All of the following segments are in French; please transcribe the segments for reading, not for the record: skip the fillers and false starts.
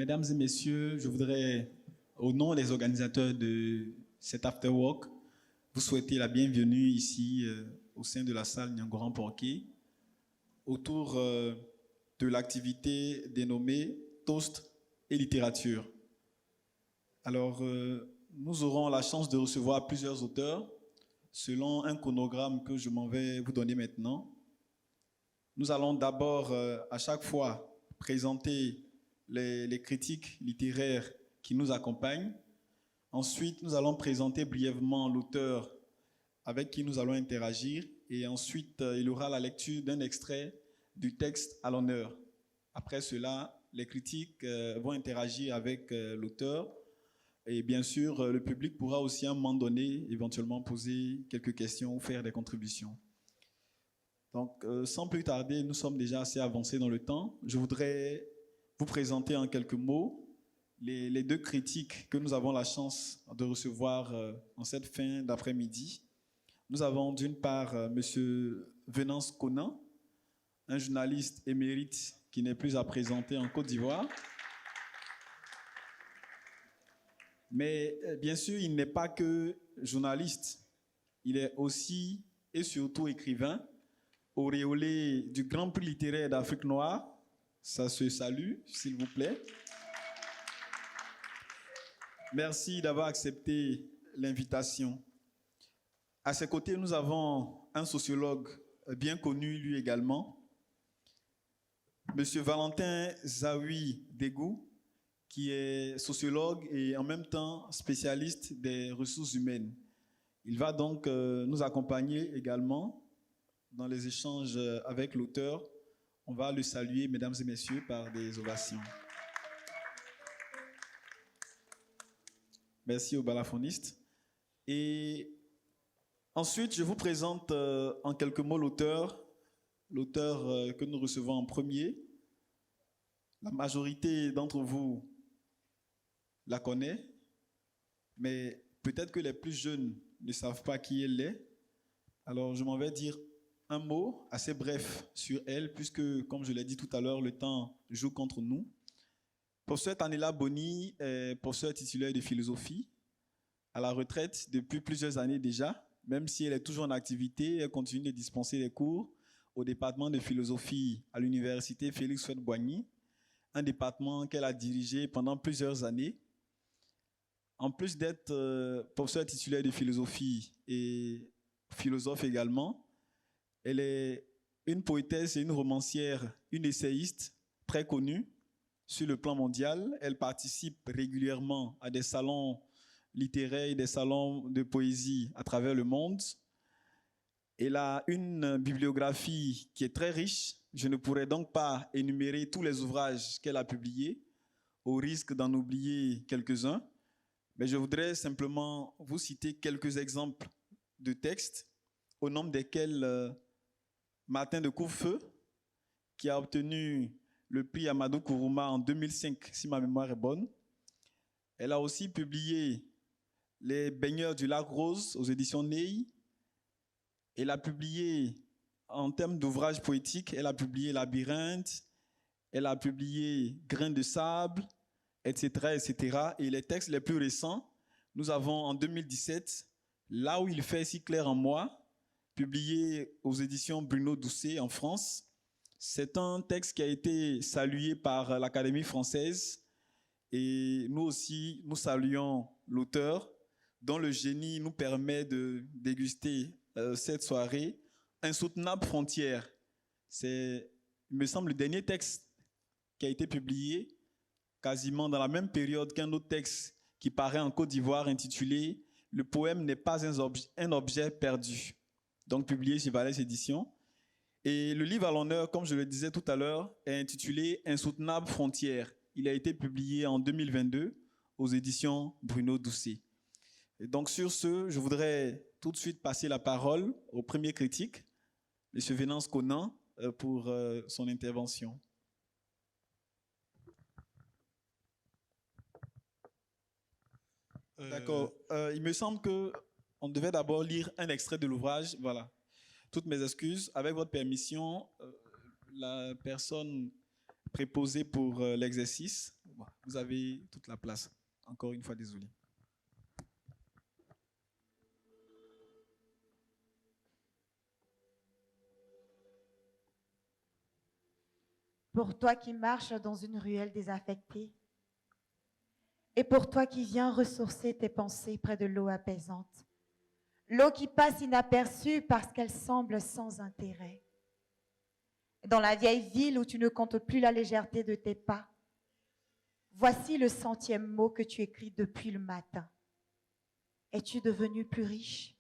Mesdames et messieurs, je voudrais, au nom des organisateurs de cet After Work, vous souhaiter la bienvenue ici au sein de la salle Nyangoran Porquet autour de l'activité dénommée Toast et littérature. Alors, nous aurons la chance de recevoir plusieurs auteurs selon un chronogramme que je m'en vais vous donner maintenant. Nous allons d'abord à chaque fois présenter les critiques littéraires qui nous accompagnent. Ensuite, nous allons présenter brièvement l'auteur avec qui nous allons interagir. Et ensuite, il y aura la lecture d'un extrait du texte à l'honneur. Après cela, les critiques vont interagir avec l'auteur. Et bien sûr, le public pourra aussi à un moment donné éventuellement poser quelques questions ou faire des contributions. Donc, sans plus tarder, nous sommes déjà assez avancés dans le temps. Je voudrais vous présenter en quelques mots les deux critiques que nous avons la chance de recevoir en cette fin d'après-midi. Nous avons d'une part M. Venance Conan, un journaliste émérite qui n'est plus à présenter en Côte d'Ivoire. Mais bien sûr, il n'est pas que journaliste, il est aussi et surtout écrivain, auréolé du Grand Prix littéraire d'Afrique noire. Ça se salue, s'il vous plaît. Merci d'avoir accepté l'invitation. À ses côtés, nous avons un sociologue bien connu, lui également, M. Valentin Zawi Degou, qui est sociologue et en même temps spécialiste des ressources humaines. Il va donc nous accompagner également dans les échanges avec l'auteur. On va le saluer, mesdames et messieurs, par des ovations. Merci aux balafoninistes. Et ensuite, je vous présente en quelques mots l'auteur que nous recevons en premier. La majorité d'entre vous la connaît, mais peut-être que les plus jeunes ne savent pas qui elle est. Alors, je m'en vais dire un mot assez bref sur elle, puisque, comme je l'ai dit tout à l'heure, le temps joue contre nous. Professeur Tanela Boni est professeur titulaire de philosophie, à la retraite depuis plusieurs années déjà. Même si elle est toujours en activité, elle continue de dispenser des cours au département de philosophie à l'université Félix Houphouët-Boigny, un département qu'elle a dirigé pendant plusieurs années. En plus d'être professeur titulaire de philosophie et philosophe également, elle est une poétesse et une romancière, une essayiste très connue sur le plan mondial. Elle participe régulièrement à des salons littéraires et des salons de poésie à travers le monde. Elle a une bibliographie qui est très riche. Je ne pourrais donc pas énumérer tous les ouvrages qu'elle a publiés, au risque d'en oublier quelques-uns. Mais je voudrais simplement vous citer quelques exemples de textes, au nombre desquels Martin de Courfeu, qui a obtenu le prix Amadou Kourouma en 2005, si ma mémoire est bonne. Elle a aussi publié Les baigneurs du lac Rose aux éditions Ney. Elle a publié, en termes d'ouvrages poétiques, elle a publié Labyrinthe, elle a publié Grains de sable, etc., etc. Et les textes les plus récents, nous avons en 2017, Là où il fait si clair en moi, publié aux éditions Bruno Doucet en France. C'est un texte qui a été salué par l'Académie française et nous aussi, nous saluons l'auteur dont le génie nous permet de déguster cette soirée. Insoutenable frontière, c'est, il me semble, le dernier texte qui a été publié quasiment dans la même période qu'un autre texte qui paraît en Côte d'Ivoire intitulé « Le poème n'est pas un objet perdu », donc publié chez Valès Éditions. Et le livre à l'honneur, comme je le disais tout à l'heure, est intitulé « Insoutenable frontière ». Il a été publié en 2022 aux éditions Bruno Doucet. Et donc sur ce, je voudrais tout de suite passer la parole au premier critique, M. Venance Conan, pour son intervention. D'accord. Il me semble qu'on devait d'abord lire un extrait de l'ouvrage. Voilà. Toutes mes excuses. Avec votre permission, la personne préposée pour l'exercice Bon, vous avez toute la place. Encore une fois, désolé. Pour toi qui marches dans une ruelle désaffectée, et pour toi qui viens ressourcer tes pensées près de l'eau apaisante, l'eau qui passe inaperçue parce qu'elle semble sans intérêt. Dans la vieille ville où tu ne comptes plus la légèreté de tes pas, voici le 100e mot que tu écris depuis le matin. Es-tu devenu plus riche?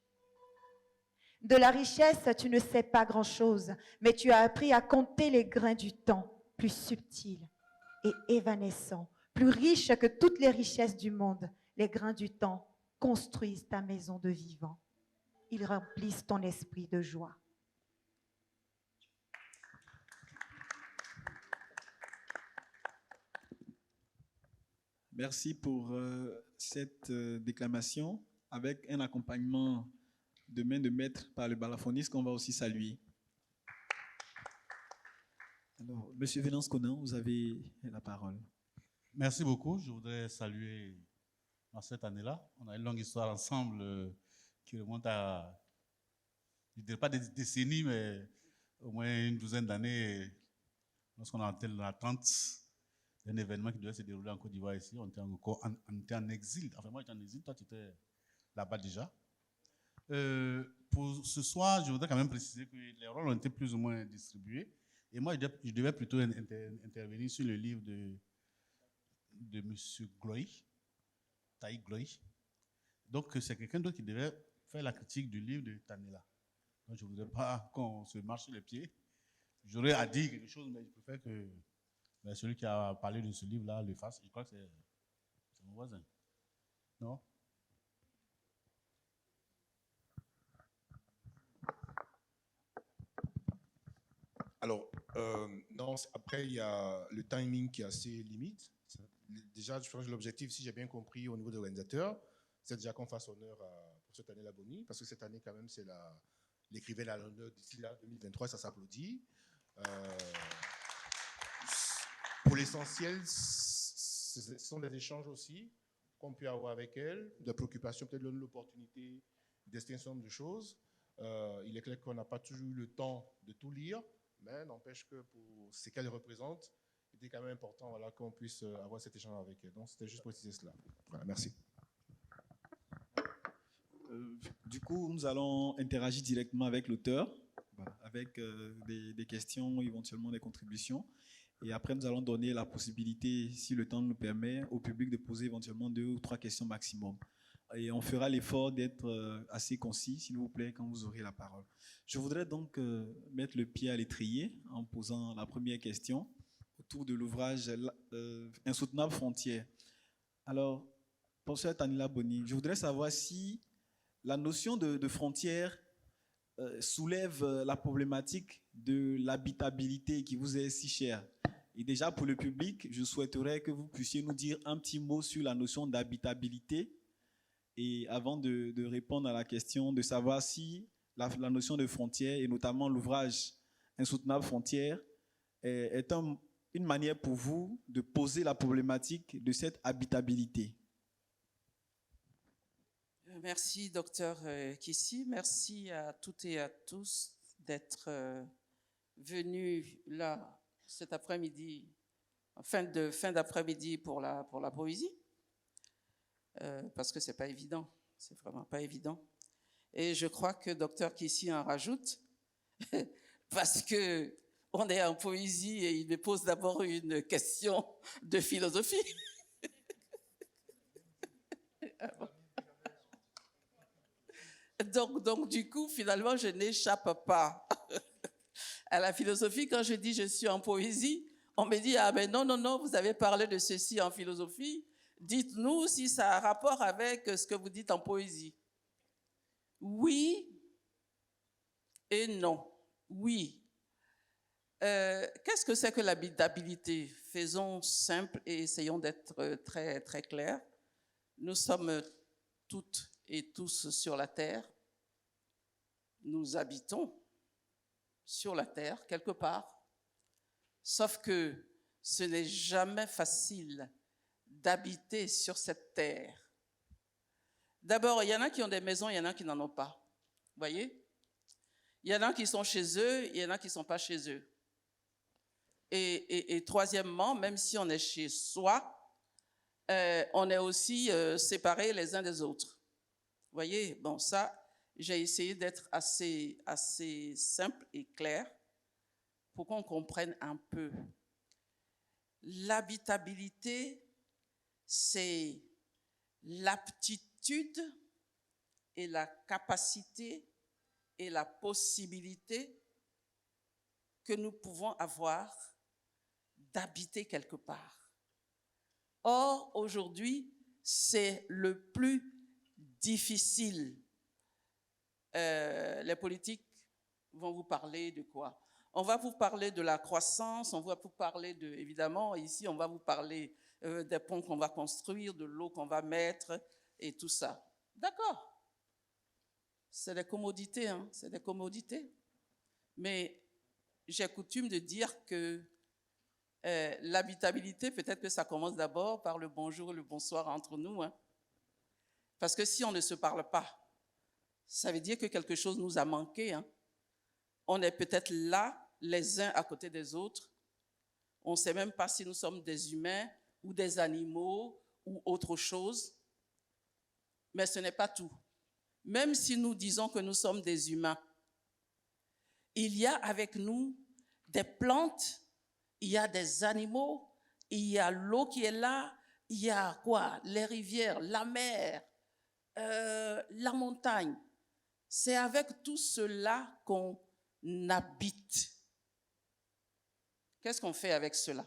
De la richesse, tu ne sais pas grand-chose, mais tu as appris à compter les grains du temps, plus subtils et évanescents, plus riches que toutes les richesses du monde. Les grains du temps construisent ta maison de vivant. Ils remplissent ton esprit de joie. Merci pour cette déclamation avec un accompagnement de main de maître par le balafoniste qu'on va aussi saluer. Alors, Monsieur Venance Conan, vous avez la parole. Merci beaucoup. Je voudrais saluer dans cette année-là. On a une longue histoire ensemble qui remonte à, je ne dirais pas des décennies, mais au moins une douzaine d'années. Lorsqu'on a été dans l'attente d'un événement qui devait se dérouler en Côte d'Ivoire ici, on était en exil. Enfin, moi, j'étais en exil, toi, tu étais là-bas déjà. Pour ce soir, je voudrais quand même préciser que les rôles ont été plus ou moins distribués. Et moi, je devais plutôt intervenir sur le livre de M. Gloy, Taï Gloy. Donc, c'est quelqu'un d'autre qui devait faire la critique du livre de Tanela. Donc, je ne voudrais pas qu'on se marche sur les pieds. J'aurais à dire quelque chose, mais je préfère que celui qui a parlé de ce livre-là le fasse. Je crois que c'est mon voisin. Non? Alors, non, après, il y a le timing qui est assez limite. Déjà, je pense que l'objectif, si j'ai bien compris, au niveau de l'organisateur, c'est déjà qu'on fasse honneur pour cette année la Boni, parce que cette année, quand même, c'est l'écrivain à l'honneur d'ici là, 2023, ça s'applaudit. Pour l'essentiel, ce sont des échanges aussi qu'on peut avoir avec elle, des préoccupations, peut-être l'opportunité d'extinction de choses. Il est clair qu'on n'a pas toujours eu le temps de tout lire, mais n'empêche que pour ce qu'elle représente, il était quand même important voilà, qu'on puisse avoir cet échange avec elle. Donc, c'était juste préciser cela. Voilà, merci. Du coup, nous allons interagir directement avec l'auteur, avec des questions, éventuellement des contributions. Et après, nous allons donner la possibilité, si le temps nous le permet, au public de poser éventuellement 2 ou 3 questions maximum. Et on fera l'effort d'être assez concis, s'il vous plaît, quand vous aurez la parole. Je voudrais donc mettre le pied à l'étrier en posant la première question autour de l'ouvrage Insoutenable frontière. Alors, professeur Tanela Boni, je voudrais savoir si la notion de frontière soulève la problématique de l'habitabilité qui vous est si chère. Et déjà, pour le public, je souhaiterais que vous puissiez nous dire un petit mot sur la notion d'habitabilité. Et avant de répondre à la question, de savoir si la notion de frontière, et notamment l'ouvrage Insoutenable frontière, est une manière pour vous de poser la problématique de cette habitabilité. Merci, docteur Kissi. Merci à toutes et à tous d'être venus là cet après-midi, fin d'après-midi pour la poésie, parce que c'est pas évident, c'est vraiment pas évident. Et je crois que docteur Kissi en rajoute, parce que on est en poésie et il me pose d'abord une question de philosophie. Donc, du coup, finalement, je n'échappe pas à la philosophie. Quand je dis je suis en poésie, on me dit, ah ben non, vous avez parlé de ceci en philosophie. Dites-nous si ça a rapport avec ce que vous dites en poésie. Oui et non. Oui. Qu'est-ce que c'est que l'habitabilité? Faisons simple et essayons d'être très, très clairs. Nous sommes toutes et tous sur la terre. Nous habitons sur la terre, quelque part. Sauf que ce n'est jamais facile d'habiter sur cette terre. D'abord, il y en a qui ont des maisons, il y en a qui n'en ont pas. Vous voyez? Il y en a qui sont chez eux, il y en a qui ne sont pas chez eux. Et troisièmement, même si on est chez soi, on est aussi séparés les uns des autres. Vous voyez? Bon, ça, j'ai essayé d'être assez simple et clair pour qu'on comprenne un peu. L'habitabilité, c'est l'aptitude et la capacité et la possibilité que nous pouvons avoir d'habiter quelque part. Or, aujourd'hui, c'est le plus difficile. Les politiques vont vous parler de quoi? On va vous parler de la croissance, on va vous parler de, évidemment, ici, on va vous parler des ponts qu'on va construire, de l'eau qu'on va mettre et tout ça. D'accord. C'est des commodités, hein, c'est des commodités. Mais j'ai coutume de dire que l'habitabilité, peut-être que ça commence d'abord par le bonjour et le bonsoir entre nous. Hein. Parce que si on ne se parle pas, ça veut dire que quelque chose nous a manqué. Hein. On est peut-être là, les uns à côté des autres. On ne sait même pas si nous sommes des humains ou des animaux ou autre chose. Mais ce n'est pas tout. Même si nous disons que nous sommes des humains, il y a avec nous des plantes, il y a des animaux, il y a l'eau qui est là, il y a quoi? Les rivières, la mer, la montagne. C'est avec tout cela qu'on habite. Qu'est-ce qu'on fait avec cela?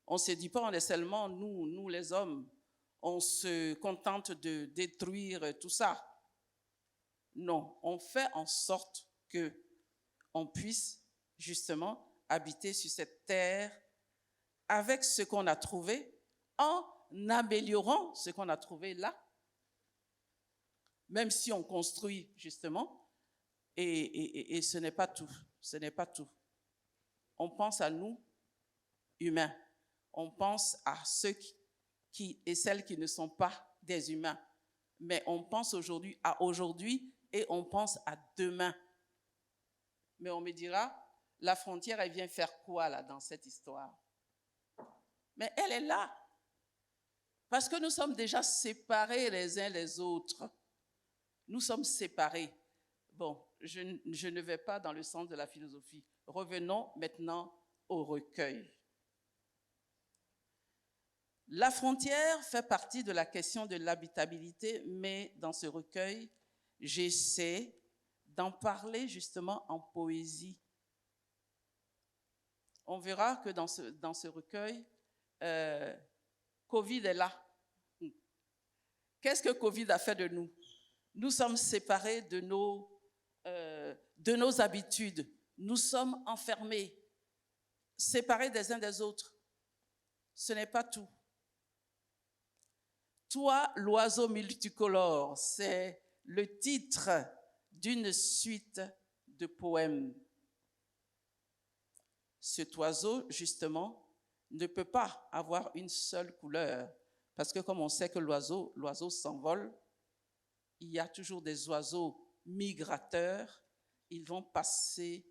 On ne se dit pas, on est seulement nous les hommes, on se contente de détruire tout ça. Non, on fait en sorte qu'on puisse justement habiter sur cette terre avec ce qu'on a trouvé, en améliorant ce qu'on a trouvé là, même si on construit justement, et ce n'est pas tout, ce n'est pas tout. On pense à nous, humains, on pense à ceux qui et celles qui ne sont pas des humains, mais on pense aujourd'hui à aujourd'hui et on pense à demain. Mais on me dira, la frontière, elle vient faire quoi là dans cette histoire? Mais elle est là. Parce que nous sommes déjà séparés les uns les autres. Nous sommes séparés. Bon, je ne vais pas dans le sens de la philosophie. Revenons maintenant au recueil. La frontière fait partie de la question de l'habitabilité, mais dans ce recueil, j'essaie d'en parler justement en poésie. On verra que dans ce recueil, Covid est là. Qu'est-ce que Covid a fait de nous? Nous sommes séparés de nos habitudes. Nous sommes enfermés, séparés des uns des autres. Ce n'est pas tout. Toi, l'oiseau multicolore, c'est le titre d'une suite de poèmes. Cet oiseau, justement, ne peut pas avoir une seule couleur. Parce que comme on sait que l'oiseau s'envole, il y a toujours des oiseaux migrateurs. Ils vont passer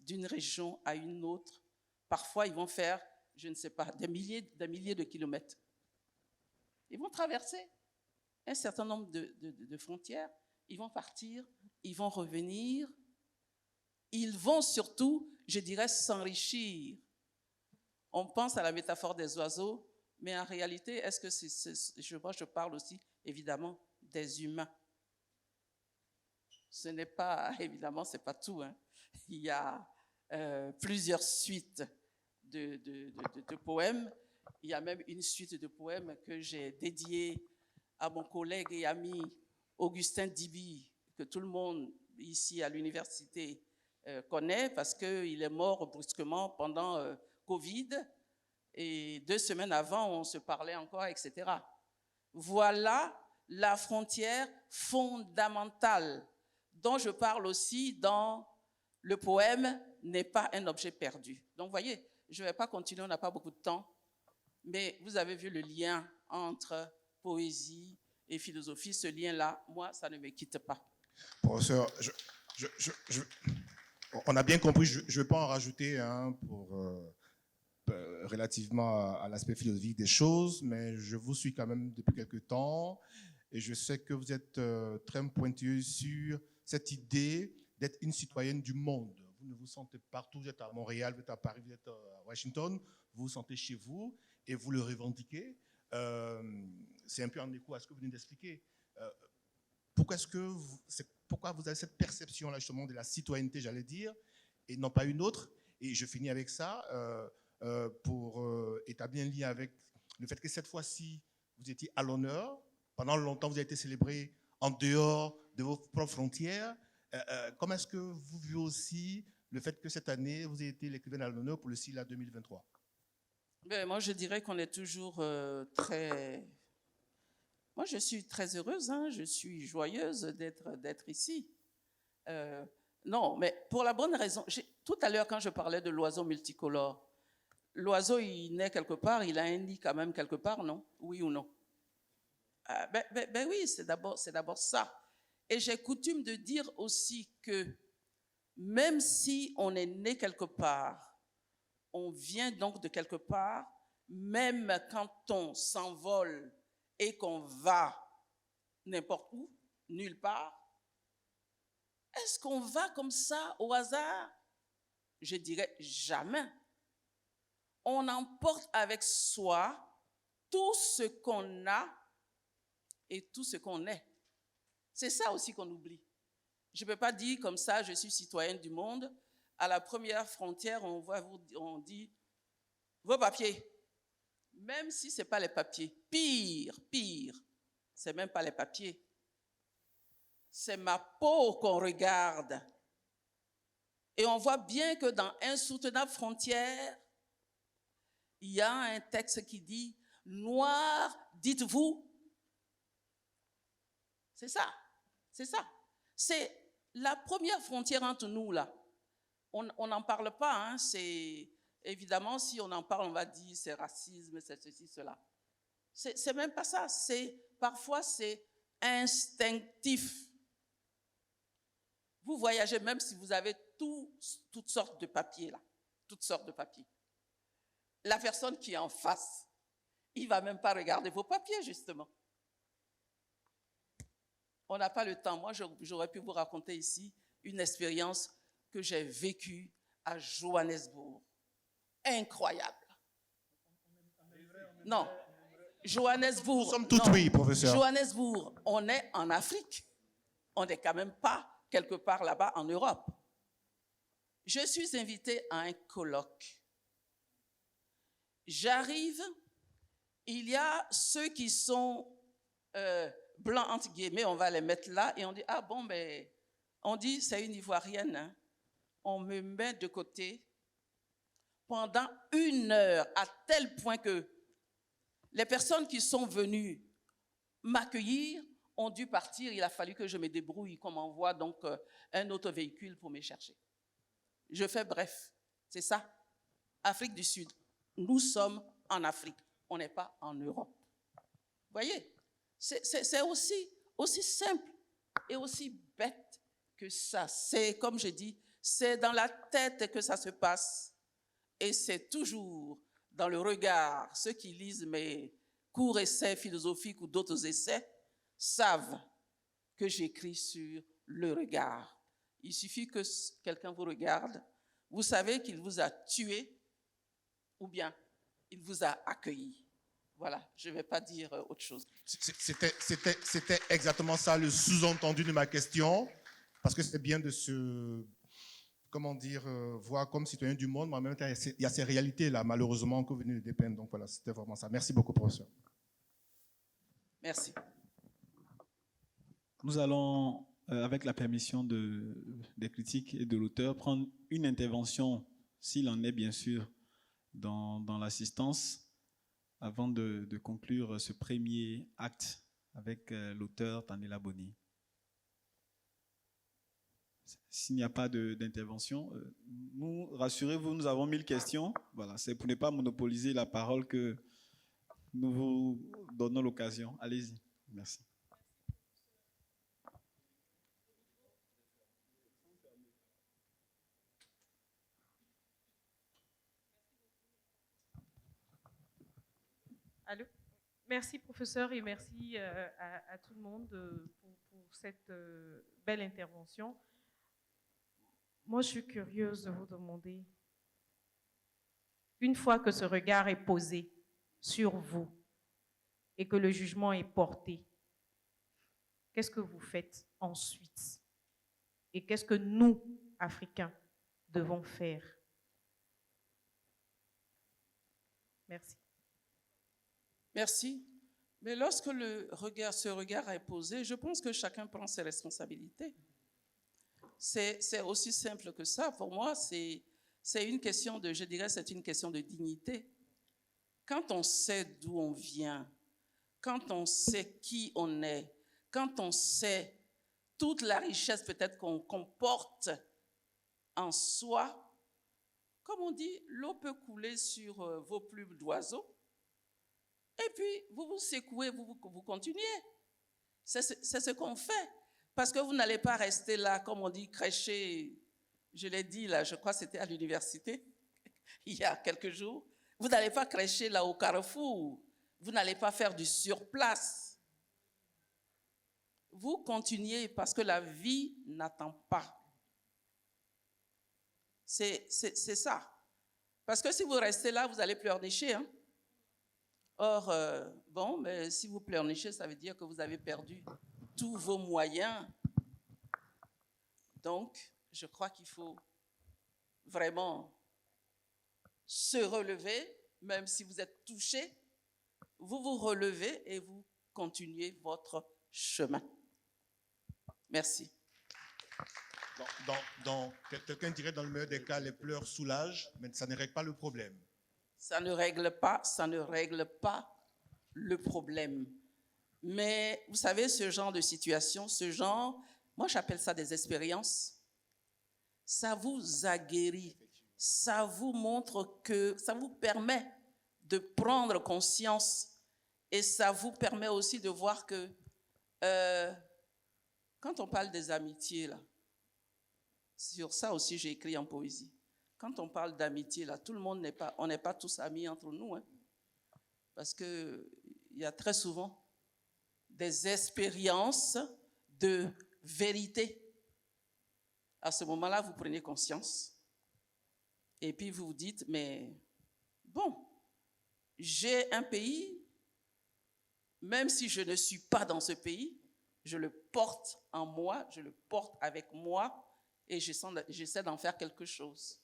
d'une région à une autre. Parfois, ils vont faire, je ne sais pas, des milliers de kilomètres. Ils vont traverser un certain nombre de frontières. Ils vont partir, ils vont revenir. Ils vont surtout, je dirais, s'enrichir. On pense à la métaphore des oiseaux, mais en réalité, est-ce que je parle aussi, évidemment, des humains. Ce n'est pas, évidemment, ce n'est pas tout. Hein. Il y a plusieurs suites de poèmes. Il y a même une suite de poèmes que j'ai dédiée à mon collègue et ami Augustin Dibi, que tout le monde ici à l'université connaît parce qu'il est mort brusquement pendant Covid. Et 2 semaines avant, on se parlait encore, etc. Voilà la frontière fondamentale dont je parle aussi dans le poème « N'est pas un objet perdu ». Donc, vous voyez, je ne vais pas continuer, on n'a pas beaucoup de temps, mais vous avez vu le lien entre poésie et philosophie. Ce lien-là, moi, ça ne me quitte pas. Professeur, on a bien compris, je ne vais pas en rajouter relativement à l'aspect philosophique des choses, mais je vous suis quand même depuis quelque temps et je sais que vous êtes très pointueux sur cette idée d'être une citoyenne du monde. Vous ne vous sentez partout, vous êtes à Montréal, vous êtes à Paris, vous êtes à Washington, vous vous sentez chez vous et vous le revendiquez. C'est un peu en écho à ce que vous venez d'expliquer. Pourquoi vous avez cette perception-là justement de la citoyenneté, j'allais dire, et non pas une autre? Et je finis avec ça, pour établir un lien avec le fait que cette fois-ci, vous étiez à l'honneur. Pendant longtemps, vous avez été célébré en dehors de vos propres frontières. Comment est-ce que vous vivez aussi le fait que cette année, vous ayez été l'écrivaine à l'honneur pour le SILA 2023? Ben, moi, je dirais qu'on est toujours très... Moi, je suis très heureuse, hein, je suis joyeuse d'être ici. Non, mais pour la bonne raison, tout à l'heure, quand je parlais de l'oiseau multicolore, l'oiseau, il naît quelque part, il a un nid quand même quelque part, non? Oui ou non? Ben oui, c'est d'abord ça. Et j'ai coutume de dire aussi que même si on est né quelque part, on vient donc de quelque part, même quand on s'envole et qu'on va n'importe où, nulle part, est-ce qu'on va comme ça au hasard? Je dirais jamais. On emporte avec soi tout ce qu'on a et tout ce qu'on est. C'est ça aussi qu'on oublie. Je ne peux pas dire comme ça, je suis citoyenne du monde. À la première frontière, on dit vos papiers. Même si ce n'est pas les papiers. Pire, ce n'est même pas les papiers. C'est ma peau qu'on regarde. Et on voit bien que dans Insoutenable frontière, il y a un texte qui dit « Noir, dites-vous ». C'est ça, c'est ça. C'est la première frontière entre nous, là. On n'en parle pas, hein, c'est... Évidemment, si on en parle, on va dire c'est racisme, c'est ceci, cela. C'est même pas ça. Parfois, c'est instinctif. Vous voyagez même si vous avez toutes sortes de papiers, là. Toutes sortes de papiers. La personne qui est en face, il ne va même pas regarder vos papiers, justement. On n'a pas le temps. Moi, j'aurais pu vous raconter ici une expérience que j'ai vécue à Johannesburg. Incroyable. Non, Johannesburg. Nous sommes tous oui, professeur. Johannesburg, on est en Afrique. On n'est quand même pas quelque part là-bas en Europe. Je suis invitée à un colloque. J'arrive, il y a ceux qui sont blancs, entre guillemets, on va les mettre là, et on dit, ah bon, mais on dit, c'est une Ivoirienne. Hein. On me met de côté pendant 1 heure, à tel point que les personnes qui sont venues m'accueillir ont dû partir. Il a fallu que je me débrouille, qu'on m'envoie donc un autre véhicule pour me chercher. Je fais bref, c'est ça. Afrique du Sud, nous sommes en Afrique, on n'est pas en Europe. Vous voyez, c'est aussi simple et aussi bête que ça. C'est, comme je dis, c'est dans la tête que ça se passe. Et c'est toujours dans le regard. Ceux qui lisent mes courts essais philosophiques ou d'autres essais savent que j'écris sur le regard. Il suffit que quelqu'un vous regarde, vous savez qu'il vous a tué ou bien il vous a accueilli. Voilà, je ne vais pas dire autre chose. C'était exactement ça le sous-entendu de ma question, parce que c'est bien de se... comment dire, voir comme citoyen du monde, mais en même temps, il y a ces réalités-là, malheureusement, que vous venez de dépeindre. Donc voilà, c'était vraiment ça. Merci beaucoup, professeur. Merci. Nous allons, avec la permission des critiques et de l'auteur, prendre une intervention, s'il en est bien sûr, dans l'assistance, avant de conclure ce premier acte avec l'auteur Tanela Boni. S'il n'y a pas d'intervention, rassurez-vous, nous avons 1000 questions. Voilà, c'est pour ne pas monopoliser la parole que nous vous donnons l'occasion. Allez-y. Merci. Allô? Merci, professeur, et merci à tout le monde pour cette belle intervention. Moi, je suis curieuse de vous demander, une fois que ce regard est posé sur vous et que le jugement est porté, qu'est-ce que vous faites ensuite? Et qu'est-ce que nous, Africains, devons faire? Merci. Merci. Mais lorsque ce regard est posé, je pense que chacun prend ses responsabilités. C'est aussi simple que ça. Pour moi, c'est une question de, je dirais, c'est une question de dignité. Quand on sait d'où on vient, quand on sait qui on est, quand on sait toute la richesse peut-être qu'on porte en soi, comme on dit, l'eau peut couler sur vos plumes d'oiseaux. Et puis, vous vous secouez, vous continuez. C'est ce qu'on fait. Parce que vous n'allez pas rester là, comme on dit, crêcher. Je l'ai dit là, je crois que c'était à l'université, il y a quelques jours. Vous n'allez pas crêcher là au carrefour. Vous n'allez pas faire du surplace. Vous continuez parce que la vie n'attend pas. C'est ça. Parce que si vous restez là, vous allez pleurnicher, hein? Or, bon, mais si vous pleurnichez, ça veut dire que vous avez perdu tous vos moyens. Donc, je crois qu'il faut vraiment se relever, même si vous êtes touché, vous vous relevez et vous continuez votre chemin. Merci. Quelqu'un dirait dans le meilleur des cas, les pleurs soulagent, mais ça ne règle pas le problème. Ça ne règle pas le problème. Mais vous savez, ce genre de situation, moi j'appelle ça des expériences, ça vous aguerrit, ça vous montre que, ça vous permet de prendre conscience et ça vous permet aussi de voir que quand on parle des amitiés, là, sur ça aussi j'ai écrit en poésie. Quand on parle d'amitié, là, tout le monde on n'est pas tous amis entre nous, hein, parce qu'il y a très souvent des expériences de vérité. À ce moment-là, vous prenez conscience et puis vous vous dites, mais bon, j'ai un pays, même si je ne suis pas dans ce pays, je le porte en moi, je le porte avec moi et j'essaie d'en faire quelque chose.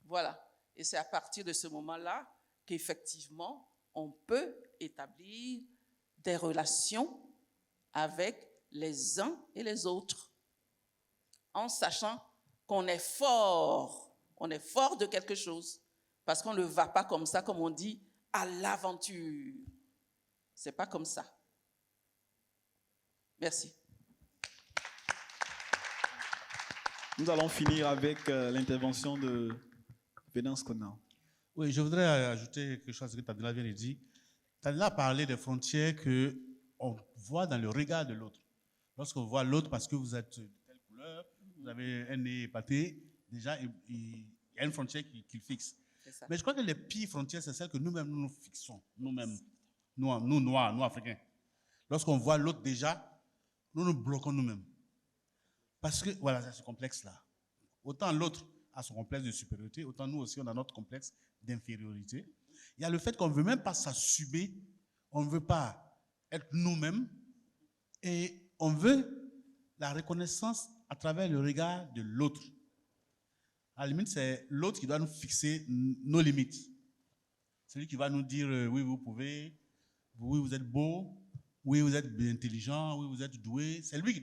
Voilà. Et c'est à partir de ce moment-là qu'effectivement, on peut établir des relations avec les uns et les autres, en sachant qu'on est fort de quelque chose, parce qu'on ne va pas comme ça, comme on dit, à l'aventure. C'est pas comme ça. Merci. Nous allons finir avec l'intervention de Venance Konan. Oui, je voudrais ajouter quelque chose à ce que Tadela vient de dire. Tadela a parlé des frontières qu'on voit dans le regard de l'autre. Lorsqu'on voit l'autre parce que vous êtes de telle couleur, vous avez un nez épaté, déjà, il y a une frontière qu'il fixe. Mais je crois que les pires frontières, c'est celles que nous-mêmes nous fixons, nous-mêmes, nous Noirs, nous Africains. Lorsqu'on voit l'autre déjà, nous nous bloquons nous-mêmes. Parce que, voilà, c'est ce complexe-là. Autant l'autre a son complexe de supériorité, autant nous aussi, on a notre complexe d'infériorité. Il y a le fait qu'on ne veut même pas s'assumer, on ne veut pas être nous-mêmes, et on veut la reconnaissance à travers le regard de l'autre. À la limite, c'est l'autre qui doit nous fixer nos limites. C'est lui qui va nous dire, oui, vous pouvez, oui, vous êtes beau, oui, vous êtes intelligent, oui, vous êtes doué. C'est lui qui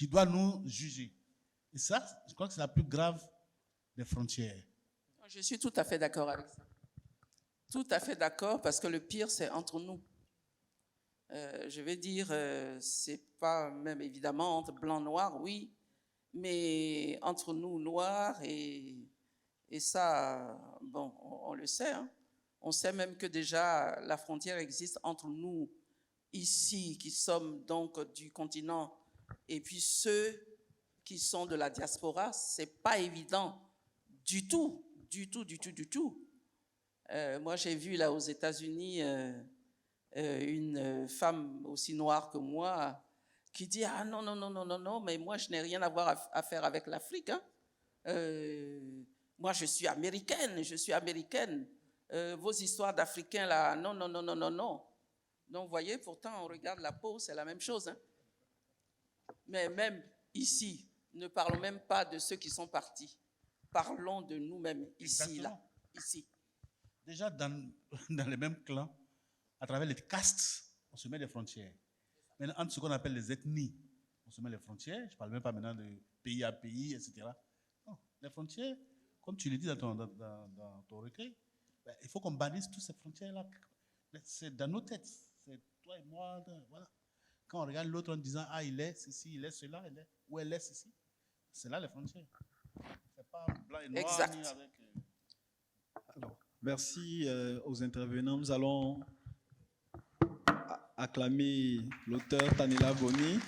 doit nous juger. Et ça, je crois que c'est la plus grave des frontières. Je suis tout à fait d'accord avec ça. Tout à fait d'accord, parce que le pire, c'est entre nous. Je vais dire, c'est pas même évidemment entre blanc et noir, oui, mais entre nous, noirs, et ça, bon, on le sait, hein, On sait même que déjà la frontière existe entre nous, ici, qui sommes donc du continent, et puis ceux qui sont de la diaspora. C'est pas évident du tout, du tout, du tout, du tout. Moi, j'ai vu là aux États-Unis une femme aussi noire que moi qui dit « Ah non, non, non, non, non, non, mais moi, je n'ai rien à voir à faire avec l'Afrique. Hein. Moi, je suis américaine, je suis américaine. Vos histoires d'Africains, là, non, non, non, non, non, non. » Donc, vous voyez, pourtant, on regarde la peau, c'est la même chose. Hein. Mais même ici, ne parlons même pas de ceux qui sont partis. Parlons de nous-mêmes, ici, Exactement. là, ici. Déjà, dans les mêmes clans, à travers les castes, on se met des frontières. Maintenant, entre ce qu'on appelle les ethnies, on se met les frontières. Je ne parle même pas maintenant de pays à pays, etc. Non, les frontières, comme tu le dis dans ton recueil, ben, il faut qu'on bannisse toutes ces frontières-là. C'est dans nos têtes. C'est toi et moi. Voilà. Quand on regarde l'autre en disant « Ah, il est ceci, il est cela, il est, ou elle est ceci », c'est là les frontières. C'est pas blanc et noir. Exact. Ni avec, Alors, merci aux intervenants. Nous allons acclamer l'auteur Tanela Boni.